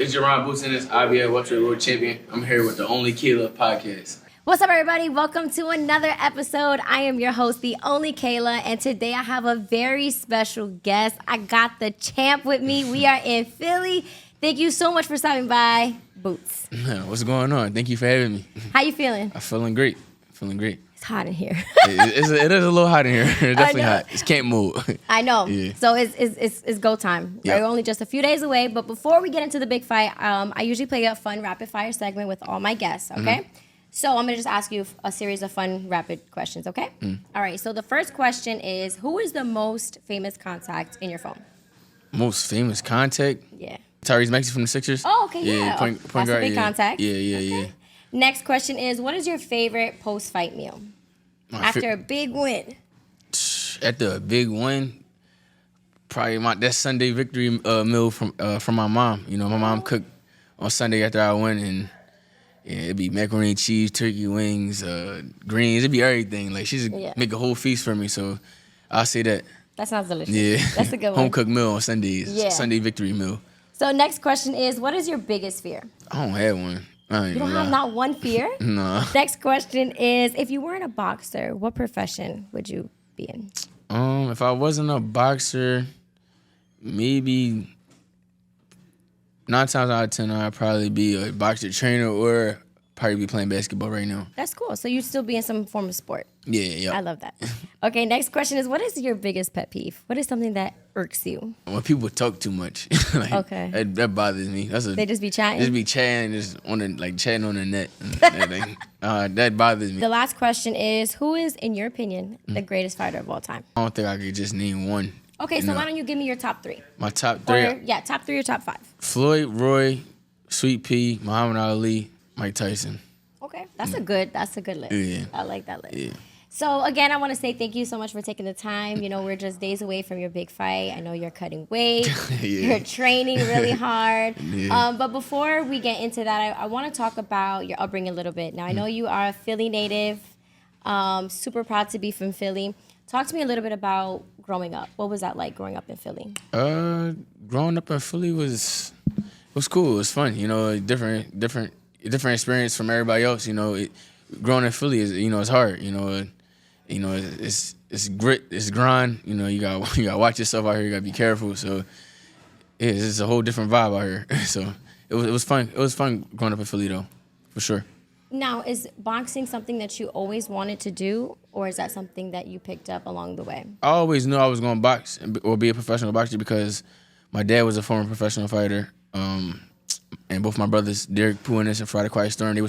is Jaron, Ennis, IBF welterweight world champion. I'm here with TheOnlyKayla Podcast. What's up, everybody? Welcome to another episode. I am your host, TheOnlyKayla, and today I have a very special guest. I got the champ with me. We are in Philly. Thank you so much for stopping by, Boots. What's going on? Thank you for having me. How you feeling? I'm feeling great. It's hot in here. It is a little hot in here. It's definitely hot. It's camp mode. I know. Yeah. So it's go time. Yep. We're only just a few days away. But before we get into the big fight, I usually play a fun rapid fire segment with all my guests. Okay. Mm-hmm. So I'm gonna just ask you a series of fun rapid questions. Okay. All right. So the first question is, who is the most famous contact in your phone? Most famous contact? Yeah. Tyrese Maxey from the Sixers. Oh, okay. Yeah. Point That's guard. a big contact. Yeah. Next question is, what is your favorite post-fight meal? After a big win. After a big win, probably that Sunday victory meal from my mom. You know, my mom cooked on Sunday after I win, and it'd be macaroni and cheese, turkey wings, greens. It'd be everything. Like, she's make a whole feast for me. So I'll say that. That sounds delicious. Yeah. That's a good one. Home cooked meal on Sundays. Yeah. Sunday victory meal. So next question is, what is your biggest fear? I don't have one. You don't have not one fear? No. Next question is, if you weren't a boxer, what profession would you be in? If I wasn't a boxer, maybe 9 times out of 10 I'd probably be a boxer trainer or probably be playing basketball right now. That's cool. So you'd still be in some form of sport. Yeah. I love that. Okay, next question is, what is your biggest pet peeve? What is something that irks you? When people talk too much. Like, okay. That bothers me. They just be chatting? Just be chatting, chatting on the net. That bothers me. The last question is, who is, in your opinion, the greatest fighter of all time? I don't think I could just name one. Okay, so why don't you give me your top 3? My top 3? Top 3 or top 5. Floyd, Roy, Sweet Pea, Muhammad Ali, Mike Tyson. Okay, that's a good list. Yeah. I like that list. Yeah. So again, I want to say thank you so much for taking the time. You know, we're just days away from your big fight. I know you're cutting weight. You're training really hard. Yeah. But before we get into that, I want to talk about your upbringing a little bit. Now, I know you are a Philly native. Super proud to be from Philly. Talk to me a little bit about growing up. What was that like growing up in Philly? Growing up in Philly was cool. It was fun. You know, different experience from everybody else. You know, growing in Philly is, you know, it's hard. It's grit, it's grind. You know, you got watch yourself out here. You got to be careful. So it's a whole different vibe out here. So it was fun. It was fun growing up in Philly though, for sure. Now, is boxing something that you always wanted to do, or is that something that you picked up along the way? I always knew I was going to box or be a professional boxer because my dad was a former professional fighter. And both my brothers, Derek Pooh and Friday Quiet Storm, they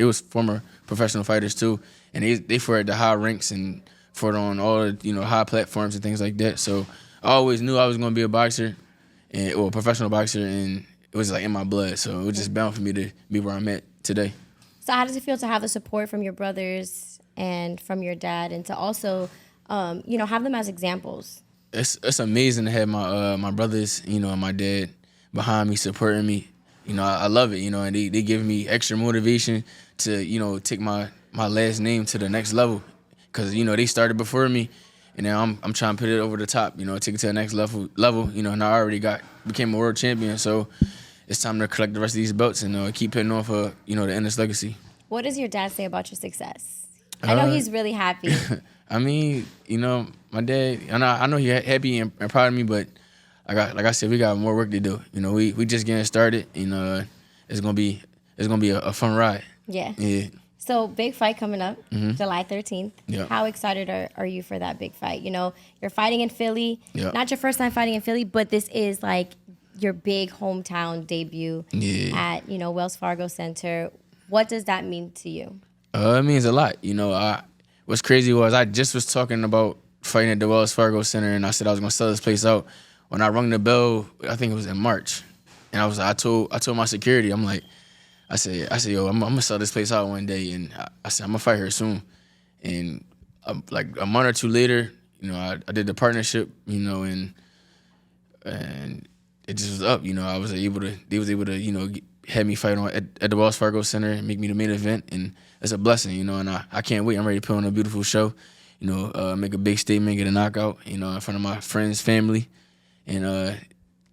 was former professional fighters too, and they fought at the high ranks and fought on all the high platforms and things like that. So I always knew I was going to be a boxer, or a professional boxer, and it was like in my blood. So it was just bound for me to be where I'm at today. So how does it feel to have the support from your brothers and from your dad, and to also, have them as examples? It's amazing to have my brothers, and my dad behind me, supporting me. I love it, and they give me extra motivation to, take my last name to the next level. Because, they started before me, and now I'm trying to put it over the top, take it to the next level, and I already became a world champion. So it's time to collect the rest of these belts and keep putting on for, the Ennis legacy. What does your dad say about your success? I know he's really happy. I mean, my dad, I know he's happy and proud of me, but like I said, we got more work to do. We just getting started. It's gonna be a fun ride. Yeah. Yeah. So big fight coming up, July 13th. Yeah. How excited are you for that big fight? You're fighting in Philly. Yeah. Not your first time fighting in Philly, but this is like your big hometown debut at Wells Fargo Center. What does that mean to you? It means a lot. What's crazy was I just was talking about fighting at the Wells Fargo Center, and I said I was gonna sell this place out. When I rung the bell, I think it was in March, and I told my security, I said, yo, I'm gonna sell this place out one day, and I said I'm gonna fight her soon. And like a month or two later, I did the partnership, and it just was up. They was able to, have me fight at the Wells Fargo Center and make me the main event, and it's a blessing, and I can't wait. I'm ready to put on a beautiful show, make a big statement, get a knockout, in front of my friends, family. And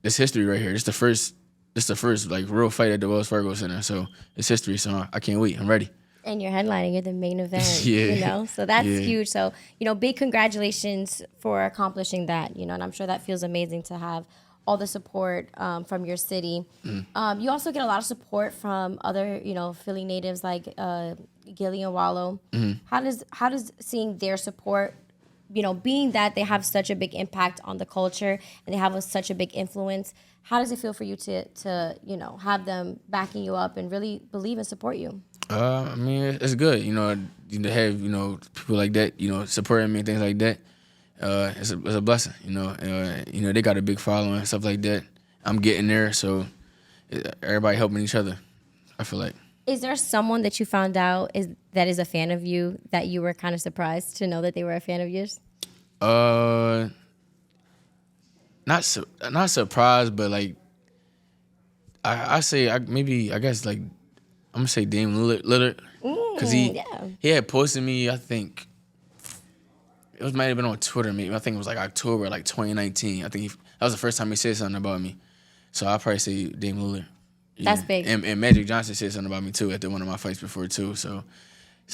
it's history right here. It's the first this the first like real fight at the Wells Fargo Center. So it's history. So I can't wait. I'm ready. And you're headlining, you're the main event, Yeah. you know? So that's Yeah. huge. So, you know, big congratulations for accomplishing that, you know, and I'm sure that feels amazing to have all the support from your city. You also get a lot of support from other, you know, Philly natives like Gilly and Wallow. How does seeing their support, you know, being that they have such a big impact on the culture and they have such a big influence, how does it feel for you to you know, have them backing you up and really believe and support you? I mean, it's good, you know, to have, you know, people like that, you know, supporting me and things like that. It's a blessing, you know. You know, they got a big following and stuff like that. I'm getting there, so everybody helping each other, I feel like. Is there someone that you found out that is a fan of you that you were kind of surprised to know that they were a fan of yours? Not surprised, but like I guess like I'm gonna say Dame Lillard, because he had posted me. I think it might have been on Twitter. Maybe I think it was like October, like 2019. I think that was the first time he said something about me. So I'll probably say Dame Lillard. Yeah. That's big. And Magic Johnson said something about me too at one of my fights before too. So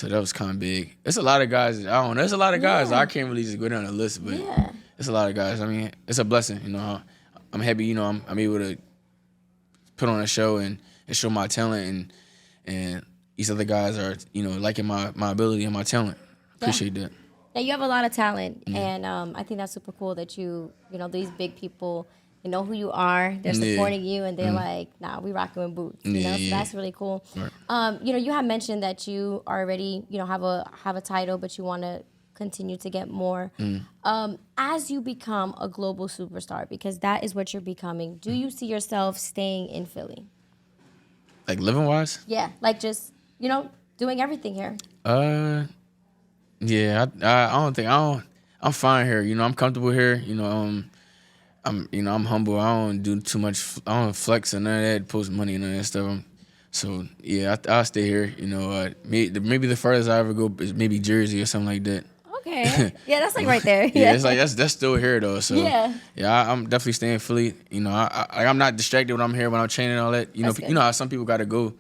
that was kind of big. There's a lot of guys. I don't know. There's a lot of guys. I can't really just go down the list, but it's a lot of guys. I mean, it's a blessing. You know, I'm happy. You know, I'm able to put on a show and show my talent, and these other guys are, you know, liking my ability and my talent. Appreciate that. Yeah, you have a lot of talent, and I think that's super cool that you know, these big people, you know who you are, they're supporting you, and they're like, nah, we rocking with boots, you know, so that's really cool. Right. You know, you have mentioned that you already, you know, have a title, but you want to continue to get more. As you become a global superstar, because that is what you're becoming, do you see yourself staying in Philly? Like living wise? Yeah, like just, you know, doing everything here. Yeah, I'm fine here. You know, I'm comfortable here. You know, I'm humble. I don't do too much. I don't flex and none of that, post money and none of that stuff. So yeah, I'll stay here. You know, maybe the furthest I ever go is maybe Jersey or something like that. Okay. Yeah, that's like right there. Yeah, it's like that's still here though. So yeah, I'm definitely staying Philly. You know, I'm not distracted when I'm here, when I'm training and all that. You know, you know how some people got to go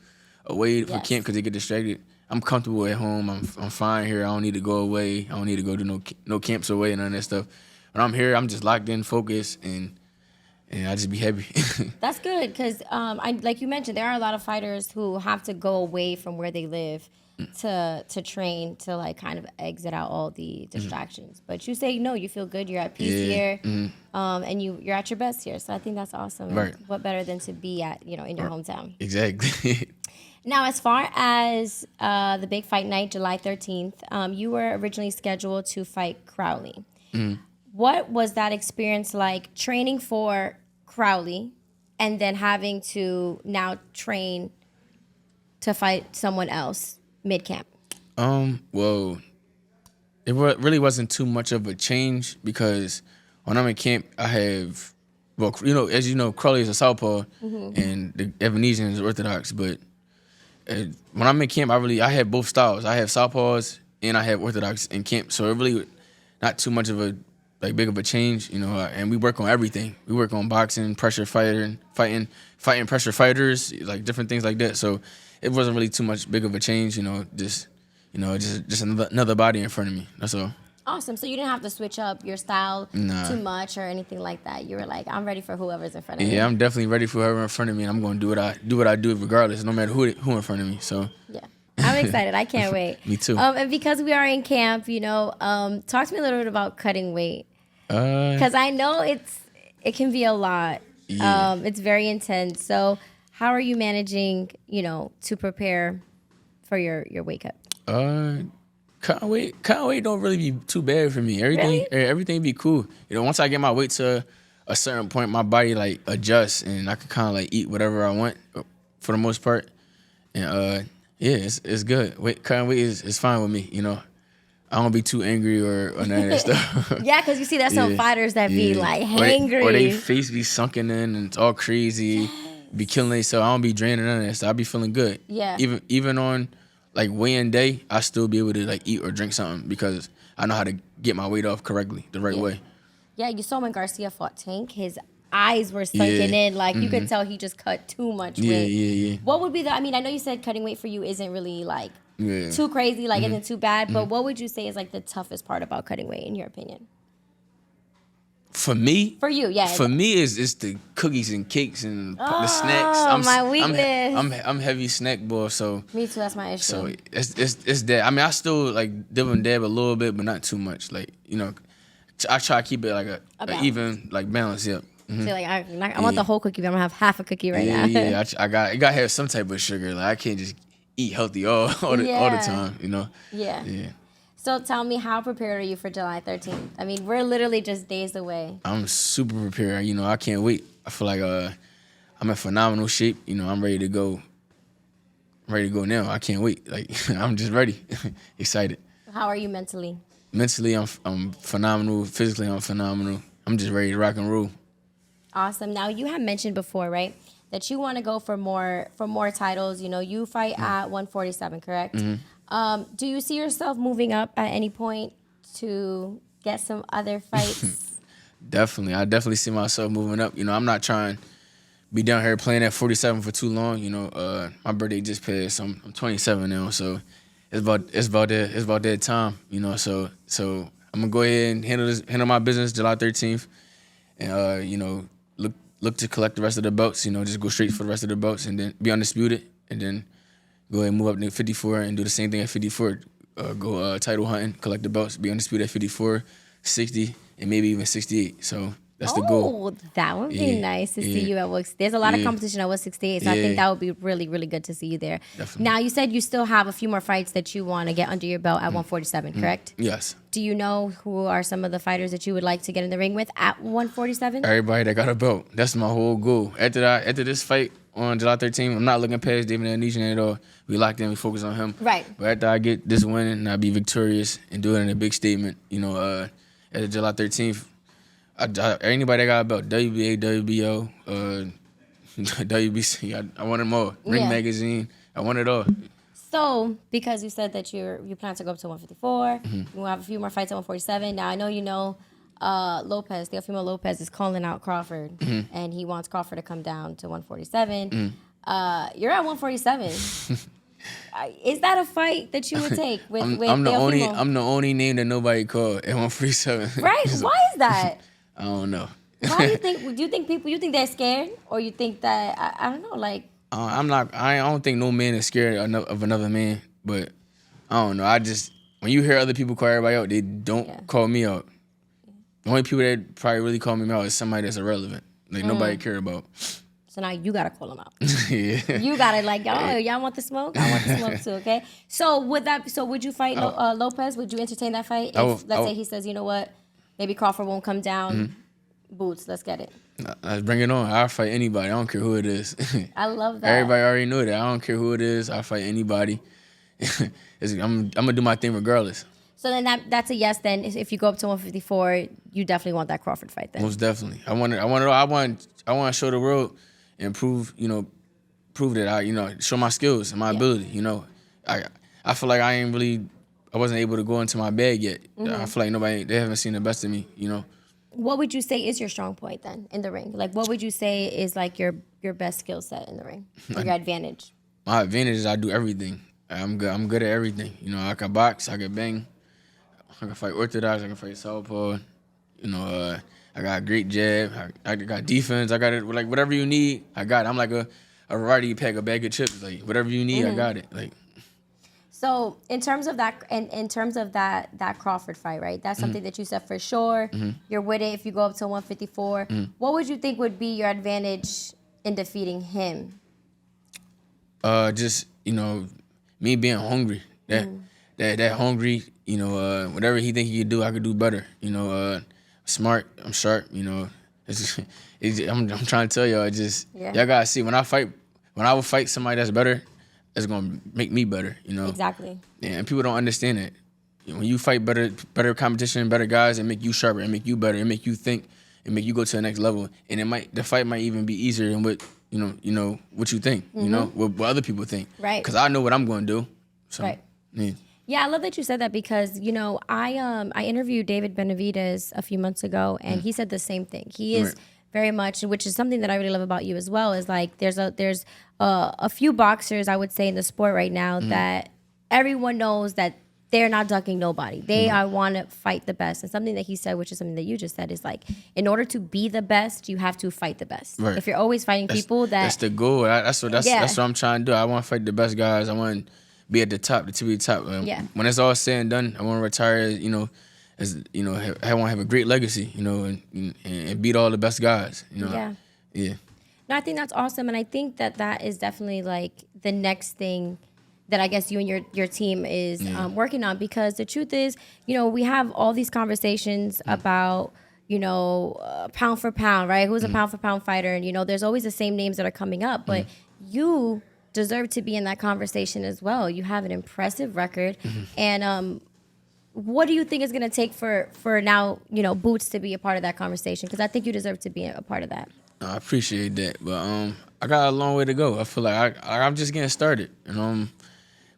away for camp because they get distracted. I'm comfortable at home. I'm fine here. I don't need to go away. I don't need to go do no camps away and none of that stuff. When I'm here, I'm just locked in, focused, and I just be happy. That's good because, like you mentioned, there are a lot of fighters who have to go away from where they live to train, to like kind of exit out all the distractions. But you say no, you feel good. You're at peace here, and you're at your best here. So I think that's awesome. Right. And what better than to be at in your hometown? Exactly. Now, as far as the big fight night, July 13th, you were originally scheduled to fight Crowley. What was that experience like, training for Crowley and then having to now train to fight someone else mid-camp? Well, it really wasn't too much of a change because when I'm in camp, I have, well, you know, as you know, Crowley is a southpaw and the Evanesian is Orthodox, but when I'm in camp, I have both styles. I have southpaws and I have Orthodox in camp, so it really not too much of a big of a change, you know. And we work on everything. We work on boxing, pressure fighting pressure fighters, like different things like that. So it wasn't really too much big of a change, you know. Just another body in front of me. That's all. Awesome. So you didn't have to switch up your style too much or anything like that. You were like, I'm ready for whoever's in front of me. Yeah, I'm definitely ready for whoever in front of me, and I'm going to do what I do regardless, no matter who in front of me. So yeah, I'm excited. I can't wait. Me too. And because we are in camp, you know, talk to me a little bit about cutting weight, because I know it can be a lot. Yeah. It's very intense. So how are you managing, you know, to prepare for your weight cut? Cutting weight don't really be too bad for me. Everything be cool. You know, once I get my weight to a certain point, my body like adjusts and I can kind of like eat whatever I want for the most part. And yeah, it's good. Cutting weight is fine with me. You know, I don't be too angry or none of that stuff. Yeah, because you see there's some fighters that be like hangry. Or they face be sunken in and it's all crazy. Be killing themselves. I don't be draining none of that stuff. I be feeling good. Yeah. Even on like weigh-in day, I still be able to like eat or drink something because I know how to get my weight off correctly, the right way. Yeah, you saw when Garcia fought Tank, his eyes were sunken Yeah. in. Like you could tell he just cut too much weight. Yeah. What would be the? I mean, I know you said cutting weight for you isn't really like Yeah. too crazy, like isn't too bad. But what would you say is like the toughest part about cutting weight, in your opinion? For me, For you, yeah. For me, it's the cookies and cakes and the snacks. My weakness. I'm heavy snack boy, so Me too. That's my issue. so it's that. I mean, I still like dib and dab a little bit, but not too much. Like I try to keep it like a even like balance. Yep. So like I want the whole cookie, but I'm gonna have half a cookie right now. Yeah. I got to have some type of sugar. Like I can't just eat healthy all the time. Yeah. Yeah. So tell me, how prepared are you for July 13th? I mean, we're literally just days away. I'm super prepared. I can't wait. I feel like I'm in phenomenal shape. I'm ready to go. Ready to go now. I can't wait. Like I'm just ready, excited. How are you mentally? Mentally, I'm phenomenal. Physically, I'm phenomenal. I'm just ready to rock and roll. Awesome. Now you have mentioned before, right, that you want to go for more titles. You fight at 147, correct? Do you see yourself moving up at any point to get some other fights? Definitely. I definitely see myself moving up. I'm not trying to be down here playing at 47 for too long. My birthday just passed, so I'm 27 now, so it's about that time, so I'm gonna go ahead and handle my business July 13th and look to collect the rest of the belts, just go straight for the rest of the belts and then be undisputed and then go ahead and move up to 54 and do the same thing at 54. Go title hunting, collect the belts, be undisputed at 54, 60, and maybe even 68. So that's the goal. Oh, that would be nice to see you at work. There's a lot of competition at 168, so I think that would be really, really good to see you there. Definitely. Now, you said you still have a few more fights that you want to get under your belt at 147, correct? Yes. Do you know who are some of the fighters that you would like to get in the ring with at 147? Everybody that got a belt. That's my whole goal. After this fight on July 13th, I'm not looking past David Ennis at all. We locked in, we focus on him. Right. But after I get this win and I be victorious and do it in a big statement, at July 13th, anybody that got a belt, WBA, WBO, WBC, I want them all. Ring Magazine, I want it all. So, because you said that you plan to go up to 154, we'll have a few more fights at 147. Now, I know Lopez, Teofimo Lopez is calling out Crawford, and he wants Crawford to come down to 147. You're at 147. Is that a fight that you would take with I'm the Teofimo? only name that nobody called at 147. Right? Why is that? I don't know. Why do you think? Do you think they're scared, or you think that I don't know? Like, I don't think no man is scared of another man, but I don't know. When you hear other people call everybody out, they don't call me out. The only people that probably really call me out is somebody that's irrelevant, like nobody care about. so now you gotta call them out. Yeah. You gotta y'all want the smoke? I want the smoke too. Okay. So would you fight Lopez? Would you entertain that fight? If let's say he says, you know what, maybe Crawford won't come down. Boots, let's get it. Let's bring it on. I'll fight anybody. I don't care who it is. I love that. Everybody already know that. I don't care who it is. I'll fight anybody. I'm gonna do my thing regardless. So then that's a yes. Then if you go up to 154, you definitely want that Crawford fight. Then most definitely. I want to show the world and prove that I show my skills and my ability. I feel like I wasn't able to go into my bag yet. I feel like they haven't seen the best of me. What would you say is your strong point then in the ring? Like, what would you say is like your best skill set in the ring? Or your advantage? My advantage is I do everything. I'm good at everything. I can box, I can bang, I can fight orthodox, I can fight southpaw. I got a great jab, I got defense, I got it. Like whatever you need, I got it. I'm like a variety pack, a bag of chips. Like whatever you need, I got it. Like. So in terms of that, that Crawford fight, right? That's something that you said for sure. You're with it if you go up to 154. What would you think would be your advantage in defeating him? Just me being hungry. That hungry. Whatever he think he could do, I could do better. Smart. I'm sharp. I'm trying to tell y'all. Y'all gotta see when I would fight somebody that's better. It's gonna make me better, Exactly. Yeah, and people don't understand that. When you fight better competition, better guys, it make you sharper, it make you better, it make you think, it make you go to the next level. And the fight might even be easier than what what you think, what other people think. Right. Because I know what I'm gonna do. So, right. Yeah. Yeah, I love that you said that because, I interviewed David Benavidez a few months ago and he said the same thing. He is very much, which is something that I really love about you as well. Is like there's a few boxers I would say in the sport right now that everyone knows that they're not ducking nobody. They want to fight the best. And something that he said, which is something that you just said, is like, in order to be the best, you have to fight the best. Right. If you're always fighting people that's the goal. That's what I'm trying to do. I want to fight the best guys. I want to be at the top, the tippy top. When it's all said and done, I want to retire. I want to have a great legacy. And beat all the best guys. Yeah. Yeah. No, I think that's awesome, and I think that is definitely like the next thing that I guess you and your team is working on, because the truth is, we have all these conversations about, pound for pound, right? Who's a pound for pound fighter? And, there's always the same names that are coming up, but you deserve to be in that conversation as well. You have an impressive record. And what do you think is going to take for now, Boots to be a part of that conversation? Because I think you deserve to be a part of that. I appreciate that, but I got a long way to go. I feel like I'm just getting started,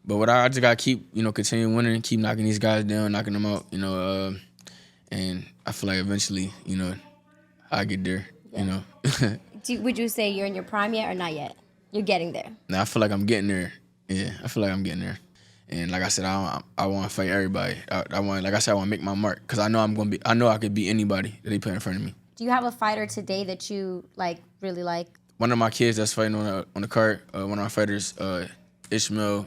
But I just gotta keep, continue winning, keep knocking these guys down, knocking them out, and I feel like eventually, I get there, Would you say you're in your prime yet or not yet? You're getting there. Now I feel like I'm getting there. Yeah, I feel like I'm getting there. And like I said, I want to fight everybody. I want to make my mark, because I know I know I could beat anybody that they put in front of me. Do you have a fighter today that you really like? One of my kids that's fighting on the card, one of my fighters, Ishmael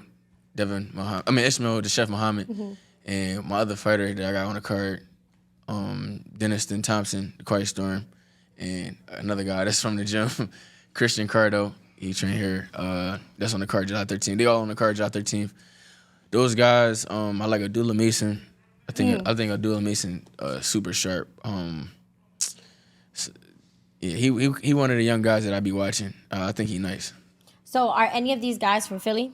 the Chef Muhammad, and my other fighter that I got on the card, Dennis Thompson, the Quiet Storm, and another guy that's from the gym, Christian Cardo. He trained here. That's on the card July 13th. They all on the card July 13th. Those guys, I like Abdullah Mason. I think Abdullah Mason super sharp. He one of the young guys that I be watching. I think he nice. So are any of these guys from Philly?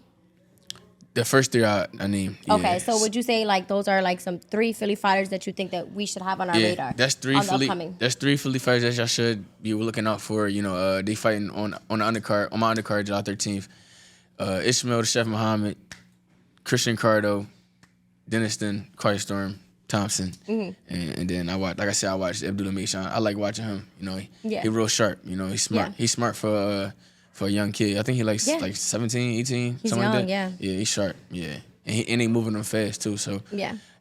The first three I named. Yeah. Okay, so would you say those are some 3 Philly fighters that you think that we should have on our radar? That's 3 Philly. That's 3 Philly fighters that y'all should be looking out for. They fighting on the undercard, on my undercard July 13th. Ishmael the Chef Muhammad, Christian Cardo, Dennis Quiet Storm, Thompson, and then I watched Abdullah Mason. I like watching him. He real sharp. He's smart. Yeah. He's smart for a young kid. I think he like 17, 18, he's something young, like that. Yeah, he's sharp. Yeah, and he moving them fast too. So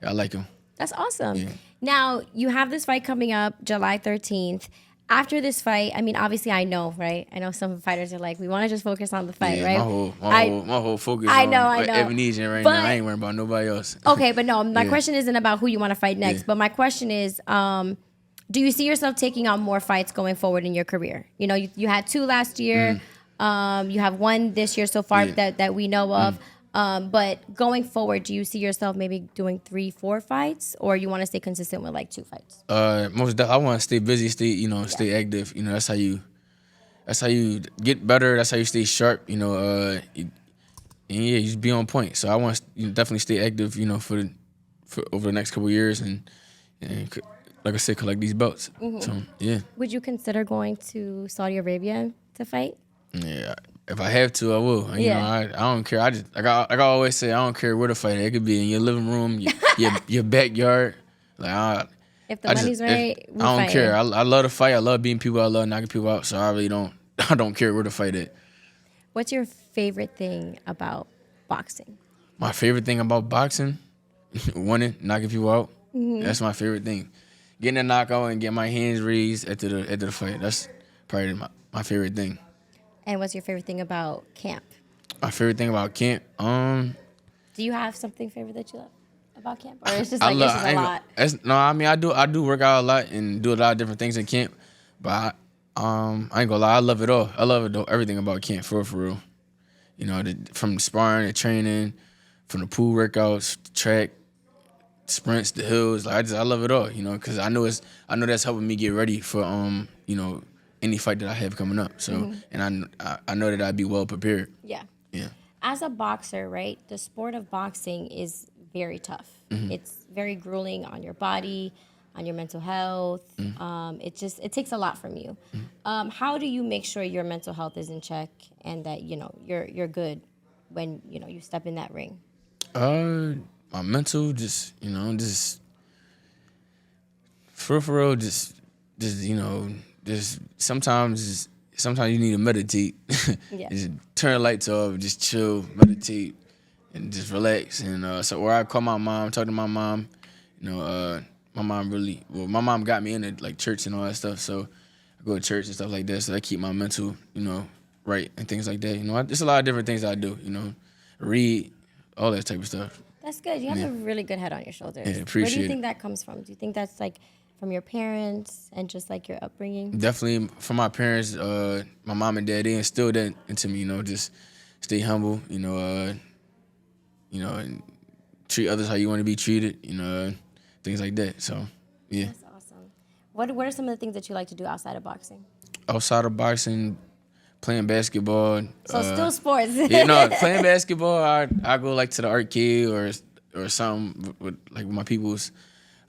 I like him. That's awesome. Yeah. Now you have this fight coming up July 13th. After this fight, I mean, obviously I know, right? I know some fighters are like, we want to just focus on the fight, right? My whole focus on Ebenezer right now. I ain't worrying about nobody else. Okay, but no, my question isn't about who you want to fight next. But my question is, do you see yourself taking on more fights going forward in your career? You had 2 last year. You have 1 this year so far that we know of. But going forward, do you see yourself maybe doing 3, 4 fights, or you want to stay consistent with 2 fights? I want to stay busy, stay active. That's how you get better. That's how you stay sharp. You just be on point. So I want to definitely stay active. For over the next couple of years, and like I said, collect these belts. So yeah. Would you consider going to Saudi Arabia to fight? Yeah. If I have to, I will. I don't care. I always say, I don't care where to fight. It could be in your living room, your backyard. If the money's right, I don't care. I love to fight. I love beating people. I love knocking people out. So I really don't. I don't care where to fight at. What's your favorite thing about boxing? My favorite thing about boxing, winning, knocking people out. That's my favorite thing. Getting a knockout and getting my hands raised after the fight. That's probably my favorite thing. And what's your favorite thing about camp? My favorite thing about camp, do you have something favorite that you love about camp, or it's just a lot? I do work out a lot and do a lot of different things in camp, but I ain't gonna lie, I love it all. I love it though, everything about camp, for real. From the sparring, the training, from the pool workouts, the track, sprints, the hills. I love it all. Because I know that's helping me get ready for any fight that I have coming up. So, and I know that I'd be well prepared. Yeah. Yeah. As a boxer, right, the sport of boxing is very tough. It's very grueling on your body, on your mental health. It takes a lot from you. How do you make sure your mental health is in check and that, you're good when, you step in that ring? My mental, for real, just just sometimes you need to meditate. Yeah. Just turn the lights off, just chill, meditate, and just relax. And so, or I call my mom, talk to my mom. You know, my mom got me into like church and all that stuff. So I go to church and stuff like that. So I keep my mental, right and things like that. There's a lot of different things I do. Read, all that type of stuff. That's good. You have a really good head on your shoulders. Yeah, appreciate it. Where do you think that comes from? Do you think that's like from your parents and just like your upbringing? Definitely from my parents, my mom and dad, they instilled that into me, just stay humble, and treat others how you want to be treated, things like that. So, yeah. That's awesome. What are some of the things that you like to do outside of boxing? Outside of boxing, playing basketball. So still sports. Playing basketball, I go like to the arcade or something with my people's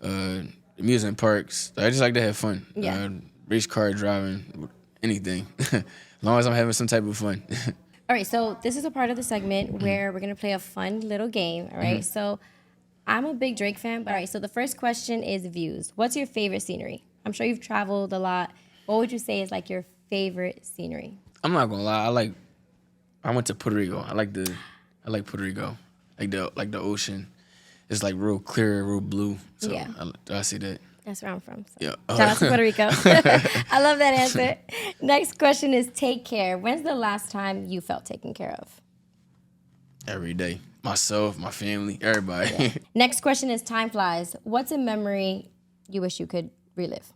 amusement parks. I just like to have fun. Yeah. Race car driving, anything. As long as I'm having some type of fun. All right, so this is a part of the segment where we're going to play a fun little game, all right? So I'm a big Drake fan, but all right, so the first question is views. What's your favorite scenery? I'm sure you've traveled a lot. What would you say is like your favorite scenery? I'm not gonna lie. I went to Puerto Rico. I like Puerto Rico. Like the ocean. It's like real clear, real blue. So Yeah. I see that. That's where I'm from. So. Yeah. Shout out to Puerto Rico. I love that answer. Next question is take care. When's the last time you felt taken care of? Every day. Myself, my family, everybody. Yeah. Next question is time flies. What's a memory you wish you could relive?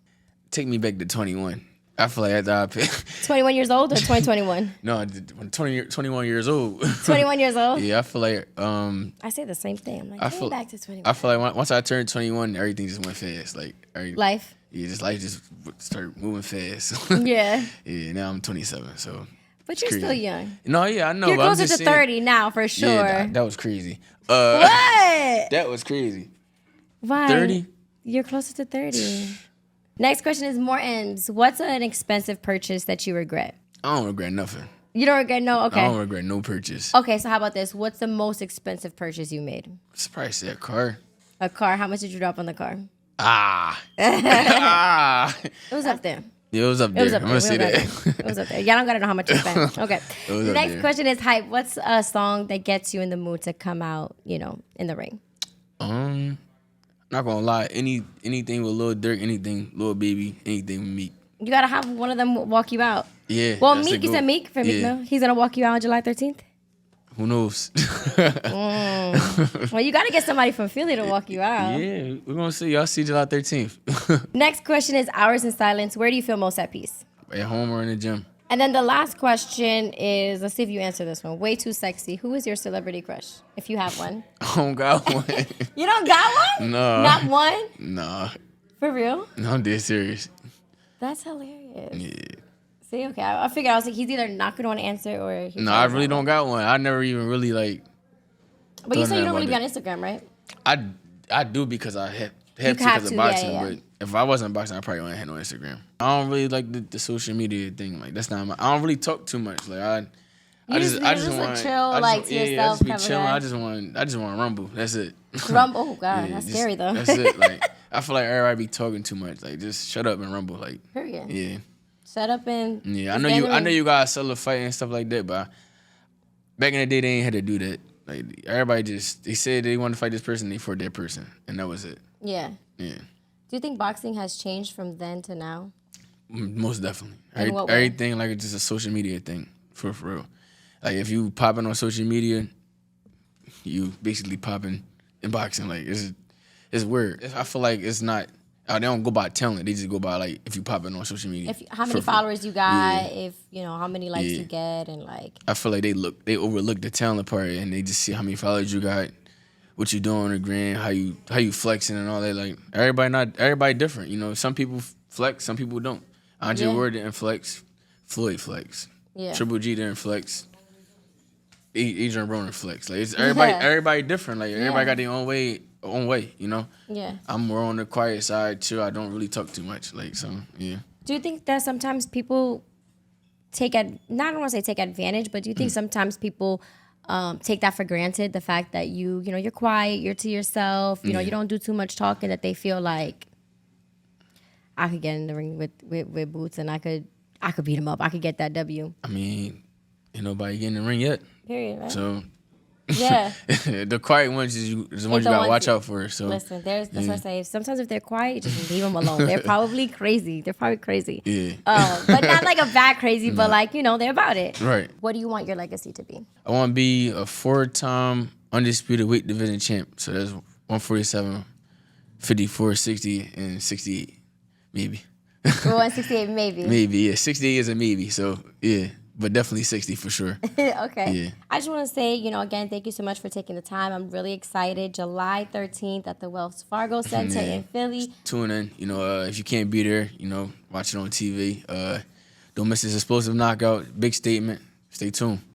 Take me back to 21. I feel like after I 21 years old or 2021? No, when 21 years old. 21 years old? Yeah, I feel like I say the same thing. I'm like, take me back to 21. I feel like once I turned 21, everything just went fast. Life? Yeah, life just started moving fast. Yeah. Yeah, now I'm 27, so. But you're still young. No, yeah, I know. You're but I'm closer just to saying, 30 now, for sure. Yeah, that was crazy. What? That was crazy. Why? 30? You're closer to 30. Next question is more M's. What's an expensive purchase that you regret? I don't regret nothing. You don't regret no? Okay. I don't regret no purchase. Okay, so how about this? What's the most expensive purchase you made? It's probably say a car. A car. How much did you drop on the car? It was up there. Yeah, it was up there. I'm going to say that. It was up there. Y'all don't got to know how much you spent. Okay. The next there. question is hype. What's a song that gets you in the mood to come out, in the ring? Not gonna lie, anything with Lil Durk, anything Lil Baby, anything with Meek. You gotta have one of them walk you out. Yeah. Well, Meek, you said Meek for Meek, Yeah. no? He's gonna walk you out on July 13th? Who knows? Well, you gotta get somebody from Philly to walk you out. Yeah, we're gonna see. Y'all see July 13th. Next question is hours in silence. Where do you feel most at peace? At home or in the gym. And then the last question is, let's see if you answer this one. Way too sexy. Who is your celebrity crush, if you have one? I don't got one. You don't got one? No. Not one? Nah. For real? No, I'm dead serious. That's hilarious. Yeah. See, okay. I figured, I was like, he's either not going to want to answer or... No, I really don't got one. I never even really, But you said you don't really be that. on Instagram, right? I do because I have to have because of to, boxing, yeah. but if I wasn't boxing, I probably wouldn't have no Instagram. I don't really like the social media thing. Like, that's not I don't really talk too much. Like, I just want chill, to yourself. I just be chilling. I just want to rumble. That's it. Rumble? Oh, God. Yeah, That's scary, though. That's it. Like, I feel like everybody be talking too much. Like, just shut up and rumble. Like, Period. yeah. Shut up and... Yeah, I know you guys sell a fight and stuff like that, but back in the day, they ain't had to do that. Like, everybody they said they wanted to fight this person, they fought that person, and that was it. Yeah. Yeah. Do you think boxing has changed from then to now? Most definitely. In what way? Everything like it's just a social media thing, for real. Like, if you popping on social media, you basically popping in boxing. Like, it's weird. I feel like it's not. They don't go by talent. They just go by, like, if you popping on social media. How many followers you got, Yeah. if, how many likes you get, and, like... I feel like they overlook the talent part, and they just see how many followers you got, what you doing on the gram, how you flexing and all that. Like, everybody different. Some people flex, some people don't. Andre Ward didn't flex. Floyd flex. Yeah. Triple G didn't flex. Adrian Broner flex. Like, it's everybody different. Like, everybody got their own way. Yeah. I'm more on the quiet side too. I don't really talk too much. Like, so yeah. Do you think that sometimes people I don't want to say take advantage, but do you think sometimes people take that for granted, the fact that you're quiet, you're to yourself, you don't do too much talking, that they feel like, I could get in the ring with Boots, and I could beat him up. I could get that W. I mean, ain't nobody getting in the ring yet. Period, right? So, yeah. the quiet ones is the ones you gotta watch out for. So listen, that's what I say. Sometimes if they're quiet, just leave them alone. They're probably crazy. Yeah. But not like a bad crazy, but like, they're about it. Right. What do you want your legacy to be? I want to be a 4-time undisputed weight division champ. So that's 147, 54, 60, and 68, maybe. 168, maybe. Maybe, yeah. 68 is a maybe. So, yeah. But definitely 60 for sure. Okay. Yeah. I just want to say, again, thank you so much for taking the time. I'm really excited. July 13th at the Wells Fargo Center in Philly. Tune in. If you can't be there, watch it on TV. Don't miss this explosive knockout. Big statement. Stay tuned.